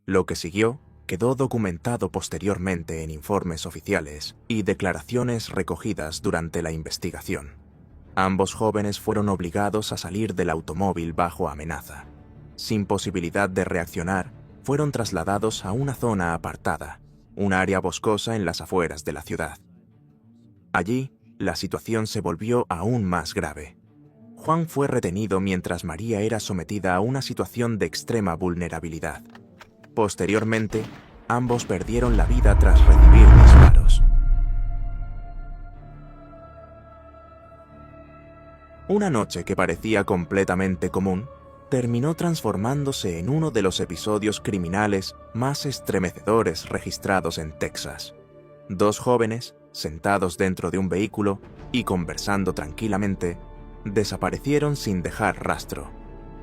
Lo que siguió quedó documentado posteriormente en informes oficiales y declaraciones recogidas durante la investigación. Ambos jóvenes fueron obligados a salir del automóvil bajo amenaza. Sin posibilidad de reaccionar, fueron trasladados a una zona apartada, un área boscosa en las afueras de la ciudad. Allí, la situación se volvió aún más grave. Juan fue retenido mientras María era sometida a una situación de extrema vulnerabilidad. Posteriormente, ambos perdieron la vida tras recibir disparos. Una noche que parecía completamente común, terminó transformándose en uno de los episodios criminales más estremecedores registrados en Texas. Dos jóvenes, sentados dentro de un vehículo y conversando tranquilamente, desaparecieron sin dejar rastro,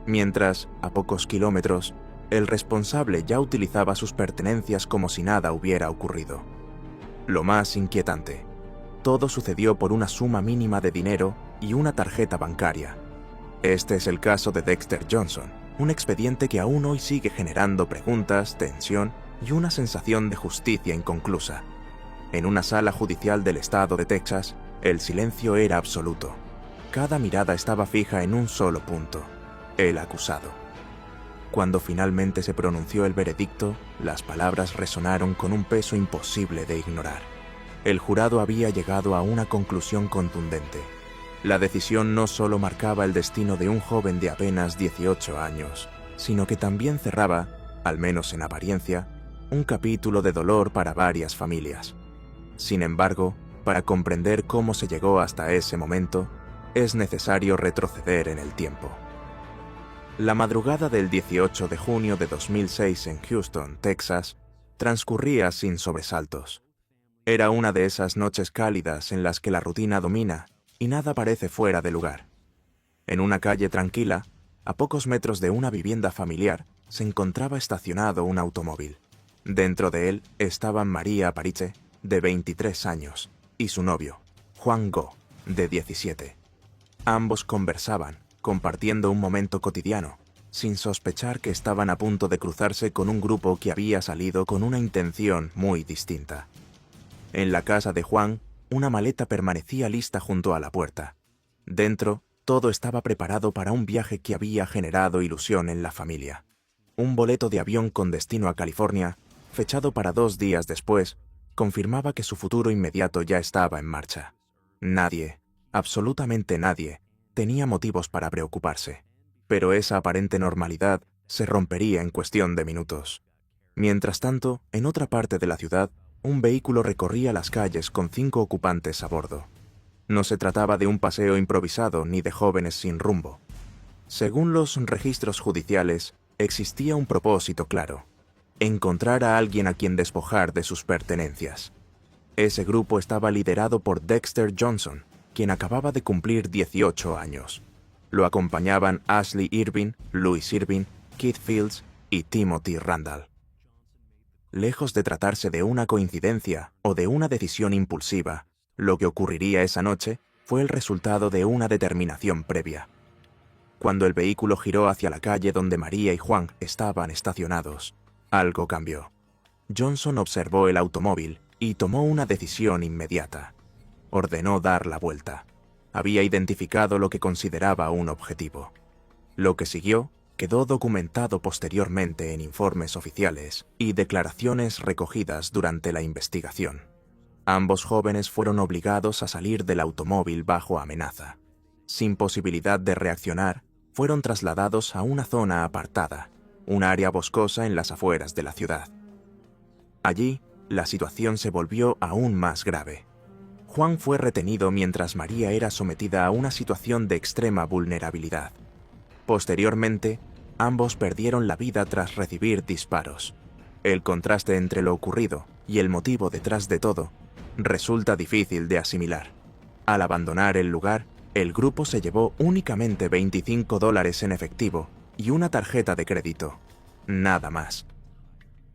mientras, a pocos kilómetros, el responsable ya utilizaba sus pertenencias como si nada hubiera ocurrido. Lo más inquietante, todo sucedió por una suma mínima de dinero y una tarjeta bancaria. Este es el caso de Dexter Johnson, un expediente que aún hoy sigue generando preguntas, tensión y una sensación de justicia inconclusa. En una sala judicial del estado de Texas, el silencio era absoluto. Cada mirada estaba fija en un solo punto: el acusado. Cuando finalmente se pronunció el veredicto, las palabras resonaron con un peso imposible de ignorar. El jurado había llegado a una conclusión contundente. La decisión no solo marcaba el destino de un joven de apenas 18 años, sino que también cerraba, al menos en apariencia, un capítulo de dolor para varias familias. Sin embargo, para comprender cómo se llegó hasta ese momento, es necesario retroceder en el tiempo. La madrugada del 18 de junio de 2006 en Houston, Texas, transcurría sin sobresaltos. Era una de esas noches cálidas en las que la rutina domina y nada parece fuera de lugar. En una calle tranquila, a pocos metros de una vivienda familiar, se encontraba estacionado un automóvil. Dentro de él estaban María Apariche, de 23 años, y su novio, Juan Go, de 17. Ambos conversaban, compartiendo un momento cotidiano, sin sospechar que estaban a punto de cruzarse con un grupo que había salido con una intención muy distinta. En la casa de Juan, una maleta permanecía lista junto a la puerta. Dentro, todo estaba preparado para un viaje que había generado ilusión en la familia. Un boleto de avión con destino a California, fechado para 2 días después, confirmaba que su futuro inmediato ya estaba en marcha. Nadie, absolutamente nadie, tenía motivos para preocuparse, pero esa aparente normalidad se rompería en cuestión de minutos. Mientras tanto, en otra parte de la ciudad, un vehículo recorría las calles con 5 ocupantes a bordo. No se trataba de un paseo improvisado ni de jóvenes sin rumbo. Según los registros judiciales, existía un propósito claro: encontrar a alguien a quien despojar de sus pertenencias. Ese grupo estaba liderado por Dexter Johnson, quien acababa de cumplir 18 años. Lo acompañaban Ashley Irving, Louis Irving, Keith Fields y Timothy Randall. Lejos de tratarse de una coincidencia o de una decisión impulsiva, lo que ocurriría esa noche fue el resultado de una determinación previa. Cuando el vehículo giró hacia la calle donde María y Juan estaban estacionados, algo cambió. Johnson observó el automóvil y tomó una decisión inmediata. Ordenó dar la vuelta. Había identificado lo que consideraba un objetivo. Lo que siguió quedó documentado posteriormente en informes oficiales y declaraciones recogidas durante la investigación. Ambos jóvenes fueron obligados a salir del automóvil bajo amenaza. Sin posibilidad de reaccionar, fueron trasladados a una zona apartada, un área boscosa en las afueras de la ciudad. Allí, la situación se volvió aún más grave. Juan fue retenido mientras María era sometida a una situación de extrema vulnerabilidad. Posteriormente, ambos perdieron la vida tras recibir disparos. El contraste entre lo ocurrido y el motivo detrás de todo resulta difícil de asimilar. Al abandonar el lugar, el grupo se llevó únicamente $25 en efectivo y una tarjeta de crédito. Nada más.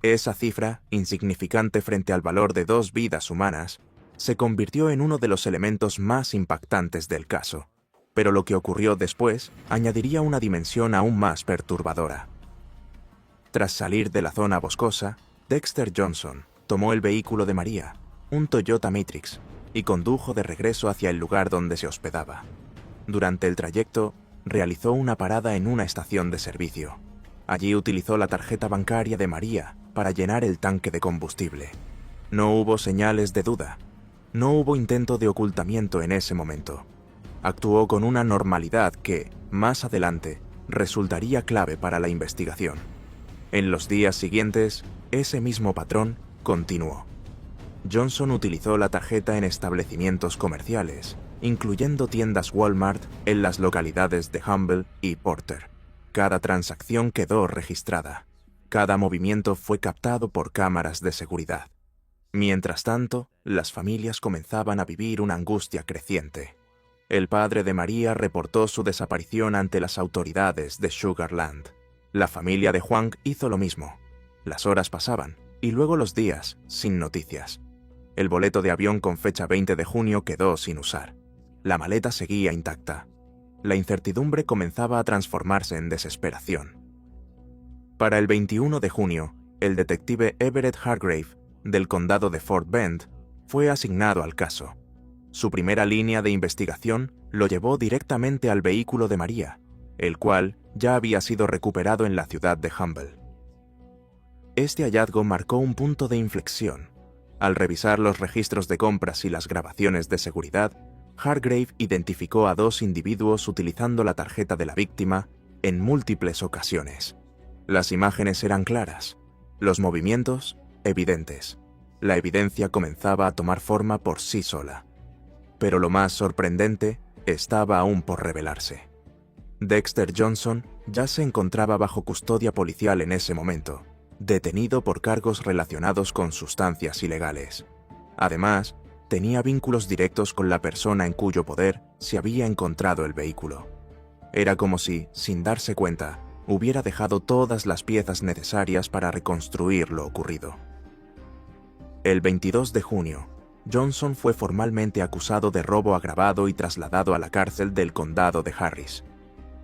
Esa cifra, insignificante frente al valor de 2 vidas humanas, se convirtió en uno de los elementos más impactantes del caso. Pero lo que ocurrió después añadiría una dimensión aún más perturbadora. Tras salir de la zona boscosa, Dexter Johnson tomó el vehículo de María, un Toyota Matrix, y condujo de regreso hacia el lugar donde se hospedaba. Durante el trayecto, realizó una parada en una estación de servicio. Allí utilizó la tarjeta bancaria de María para llenar el tanque de combustible. No hubo señales de duda. No hubo intento de ocultamiento en ese momento. Actuó con una normalidad que, más adelante, resultaría clave para la investigación. En los días siguientes, ese mismo patrón continuó. Johnson utilizó la tarjeta en establecimientos comerciales, incluyendo tiendas Walmart en las localidades de Humble y Porter. Cada transacción quedó registrada. Cada movimiento fue captado por cámaras de seguridad. Mientras tanto, las familias comenzaban a vivir una angustia creciente. El padre de María reportó su desaparición ante las autoridades de Sugar Land. La familia de Juan hizo lo mismo. Las horas pasaban, y luego los días, sin noticias. El boleto de avión con fecha 20 de junio quedó sin usar. La maleta seguía intacta. La incertidumbre comenzaba a transformarse en desesperación. Para el 21 de junio, el detective Everett Hargrave, del condado de Fort Bend, fue asignado al caso. Su primera línea de investigación lo llevó directamente al vehículo de María, el cual ya había sido recuperado en la ciudad de Humble. Este hallazgo marcó un punto de inflexión. Al revisar los registros de compras y las grabaciones de seguridad, Hargrave identificó a dos individuos utilizando la tarjeta de la víctima en múltiples ocasiones. Las imágenes eran claras, los movimientos evidentes. La evidencia comenzaba a tomar forma por sí sola. Pero lo más sorprendente estaba aún por revelarse. Dexter Johnson ya se encontraba bajo custodia policial en ese momento, detenido por cargos relacionados con sustancias ilegales. Además, tenía vínculos directos con la persona en cuyo poder se había encontrado el vehículo. Era como si, sin darse cuenta, hubiera dejado todas las piezas necesarias para reconstruir lo ocurrido. El 22 de junio, Johnson fue formalmente acusado de robo agravado y trasladado a la cárcel del condado de Harris.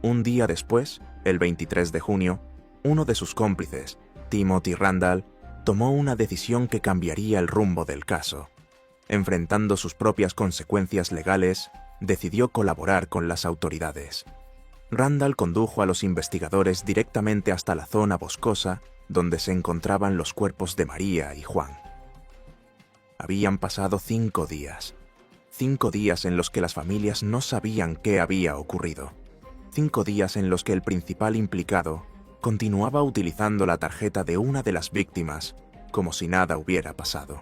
Un día después, el 23 de junio, uno de sus cómplices, Timothy Randall, tomó una decisión que cambiaría el rumbo del caso. Enfrentando sus propias consecuencias legales, decidió colaborar con las autoridades. Randall condujo a los investigadores directamente hasta la zona boscosa donde se encontraban los cuerpos de María y Juan. Habían pasado 5 días. 5 días en los que las familias no sabían qué había ocurrido. 5 días en los que el principal implicado continuaba utilizando la tarjeta de una de las víctimas como si nada hubiera pasado.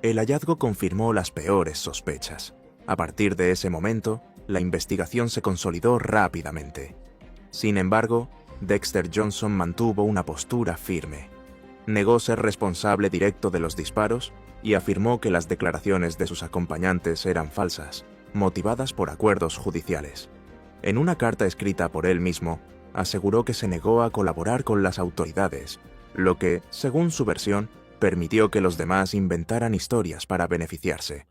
El hallazgo confirmó las peores sospechas. A partir de ese momento, la investigación se consolidó rápidamente. Sin embargo, Dexter Johnson mantuvo una postura firme. Negó ser responsable directo de los disparos y afirmó que las declaraciones de sus acompañantes eran falsas, motivadas por acuerdos judiciales. En una carta escrita por él mismo, aseguró que se negó a colaborar con las autoridades, lo que, según su versión, permitió que los demás inventaran historias para beneficiarse.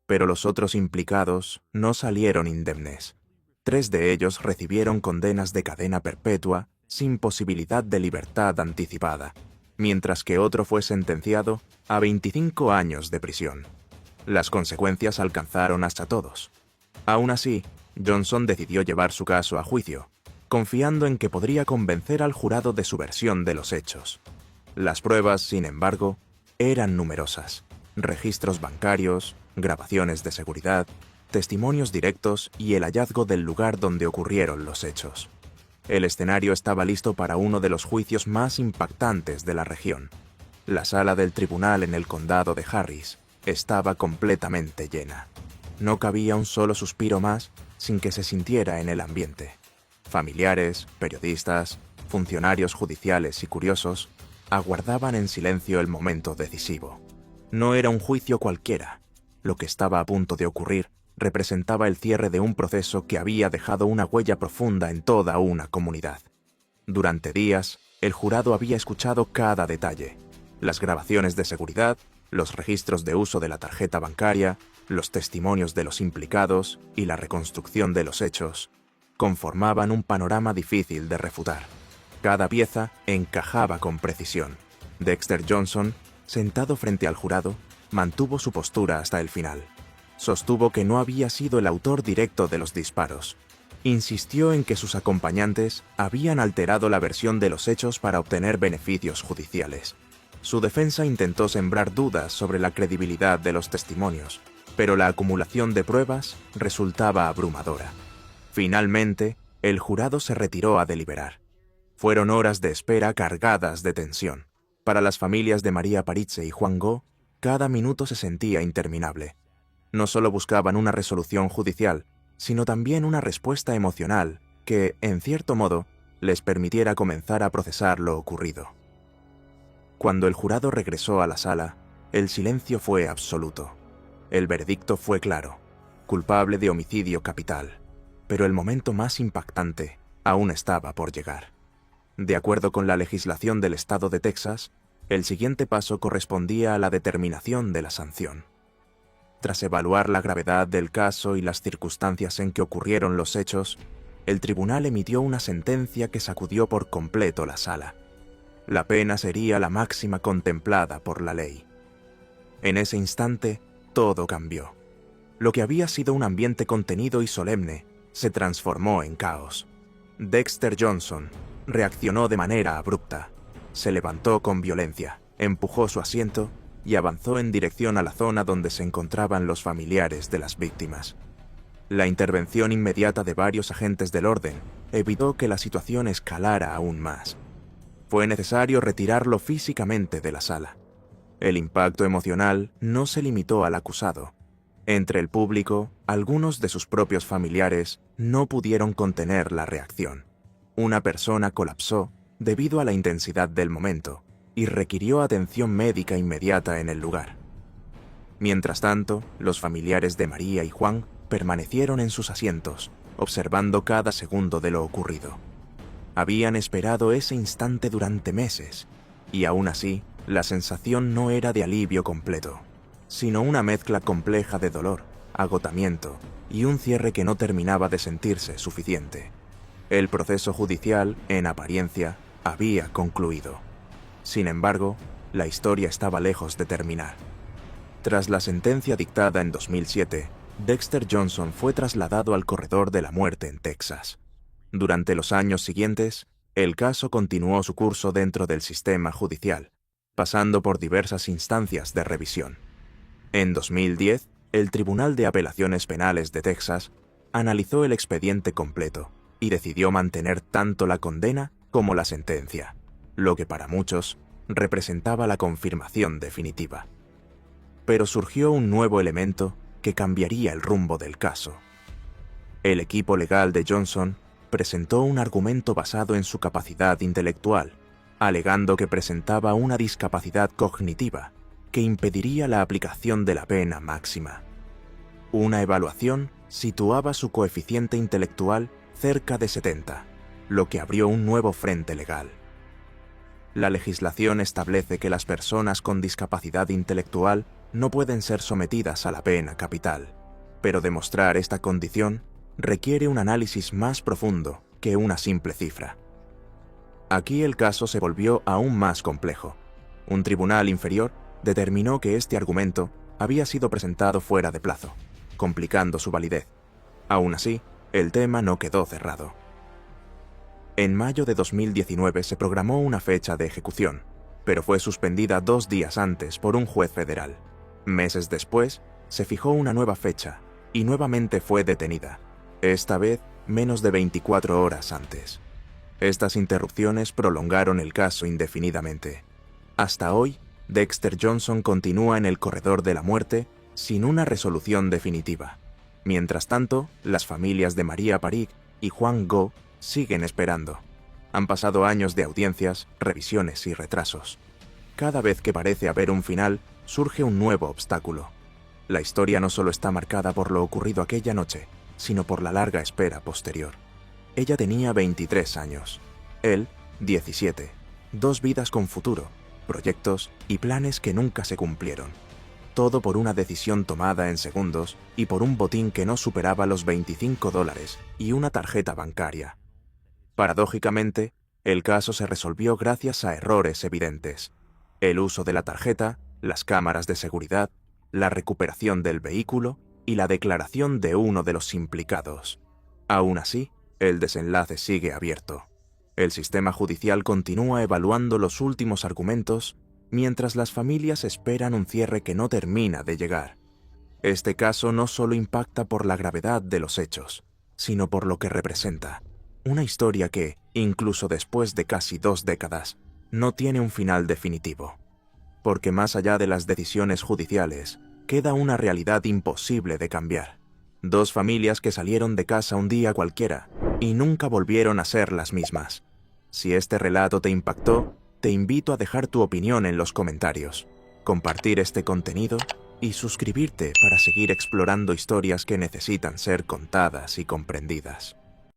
Pero los otros implicados no salieron indemnes. 3 de ellos recibieron condenas de cadena perpetua sin posibilidad de libertad anticipada, mientras que otro fue sentenciado a 25 años de prisión. Las consecuencias alcanzaron hasta todos. Aún así, Johnson decidió llevar su caso a juicio, confiando en que podría convencer al jurado de su versión de los hechos. Las pruebas, sin embargo, eran numerosas. Registros bancarios, grabaciones de seguridad, testimonios directos y el hallazgo del lugar donde ocurrieron los hechos. El escenario estaba listo para uno de los juicios más impactantes de la región. La sala del tribunal en el condado de Harris estaba completamente llena. No cabía un solo suspiro más sin que se sintiera en el ambiente. Familiares, periodistas, funcionarios judiciales y curiosos aguardaban en silencio el momento decisivo. No era un juicio cualquiera. Lo que estaba a punto de ocurrir representaba el cierre de un proceso que había dejado una huella profunda en toda una comunidad. Durante días, el jurado había escuchado cada detalle: las grabaciones de seguridad, los registros de uso de la tarjeta bancaria, los testimonios de los implicados y la reconstrucción de los hechos. Conformaban un panorama difícil de refutar. Cada pieza encajaba con precisión. Dexter Johnson, sentado frente al jurado, mantuvo su postura hasta el final. Sostuvo que no había sido el autor directo de los disparos. Insistió en que sus acompañantes habían alterado la versión de los hechos para obtener beneficios judiciales. Su defensa intentó sembrar dudas sobre la credibilidad de los testimonios, pero la acumulación de pruebas resultaba abrumadora. Finalmente, el jurado se retiró a deliberar. Fueron horas de espera cargadas de tensión. Para las familias de María Paritze y Juan Go, cada minuto se sentía interminable. No solo buscaban una resolución judicial, sino también una respuesta emocional que, en cierto modo, les permitiera comenzar a procesar lo ocurrido. Cuando el jurado regresó a la sala, el silencio fue absoluto. El veredicto fue claro: culpable de homicidio capital. Pero el momento más impactante aún estaba por llegar. De acuerdo con la legislación del estado de Texas, el siguiente paso correspondía a la determinación de la sanción. Tras evaluar la gravedad del caso y las circunstancias en que ocurrieron los hechos, el tribunal emitió una sentencia que sacudió por completo la sala. La pena sería la máxima contemplada por la ley. En ese instante, todo cambió. Lo que había sido un ambiente contenido y solemne se transformó en caos. Dexter Johnson reaccionó de manera abrupta. Se levantó con violencia, empujó su asiento y avanzó en dirección a la zona donde se encontraban los familiares de las víctimas. La intervención inmediata de varios agentes del orden evitó que la situación escalara aún más. Fue necesario retirarlo físicamente de la sala. El impacto emocional no se limitó al acusado. Entre el público, algunos de sus propios familiares no pudieron contener la reacción. Una persona colapsó debido a la intensidad del momento y requirió atención médica inmediata en el lugar. Mientras tanto, los familiares de María y Juan permanecieron en sus asientos, observando cada segundo de lo ocurrido. Habían esperado ese instante durante meses, y aún así, la sensación no era de alivio completo, sino una mezcla compleja de dolor, agotamiento y un cierre que no terminaba de sentirse suficiente. El proceso judicial, en apariencia, había concluido. Sin embargo, la historia estaba lejos de terminar. Tras la sentencia dictada en 2007, Dexter Johnson fue trasladado al corredor de la muerte en Texas. Durante los años siguientes, el caso continuó su curso dentro del sistema judicial, pasando por diversas instancias de revisión. En 2010, el Tribunal de Apelaciones Penales de Texas analizó el expediente completo y decidió mantener tanto la condena como la sentencia, lo que para muchos representaba la confirmación definitiva. Pero surgió un nuevo elemento que cambiaría el rumbo del caso. El equipo legal de Johnson presentó un argumento basado en su capacidad intelectual, alegando que presentaba una discapacidad cognitiva que impediría la aplicación de la pena máxima. Una evaluación situaba su coeficiente intelectual cerca de 70, lo que abrió un nuevo frente legal. La legislación establece que las personas con discapacidad intelectual no pueden ser sometidas a la pena capital, pero demostrar esta condición requiere un análisis más profundo que una simple cifra. Aquí el caso se volvió aún más complejo. Un tribunal inferior determinó que este argumento había sido presentado fuera de plazo, complicando su validez. Aún así, el tema no quedó cerrado. En mayo de 2019 se programó una fecha de ejecución, pero fue suspendida 2 días antes por un juez federal. Meses después, se fijó una nueva fecha y nuevamente fue detenida, esta vez menos de 24 horas antes. Estas interrupciones prolongaron el caso indefinidamente. Hasta hoy, Dexter Johnson continúa en el corredor de la muerte sin una resolución definitiva. Mientras tanto, las familias de María Paritze y Juan Go siguen esperando. Han pasado años de audiencias, revisiones y retrasos. Cada vez que parece haber un final, surge un nuevo obstáculo. La historia no solo está marcada por lo ocurrido aquella noche, sino por la larga espera posterior. Ella tenía 23 años, él 17, 2 vidas con futuro, proyectos y planes que nunca se cumplieron. Todo por una decisión tomada en segundos y por un botín que no superaba los $25 y una tarjeta bancaria. Paradójicamente, El caso se resolvió gracias a errores evidentes: el uso de la tarjeta, las cámaras de seguridad, la recuperación del vehículo y la declaración de uno de los implicados. Aún así, el desenlace sigue abierto. El sistema judicial continúa evaluando los últimos argumentos, mientras las familias esperan un cierre que no termina de llegar. Este caso no solo impacta por la gravedad de los hechos, sino por lo que representa: una historia que, incluso después de casi 2 décadas, no tiene un final definitivo. Porque más allá de las decisiones judiciales, queda una realidad imposible de cambiar. 2 familias que salieron de casa un día cualquiera y nunca volvieron a ser las mismas. Si este relato te impactó, te invito a dejar tu opinión en los comentarios, compartir este contenido y suscribirte para seguir explorando historias que necesitan ser contadas y comprendidas.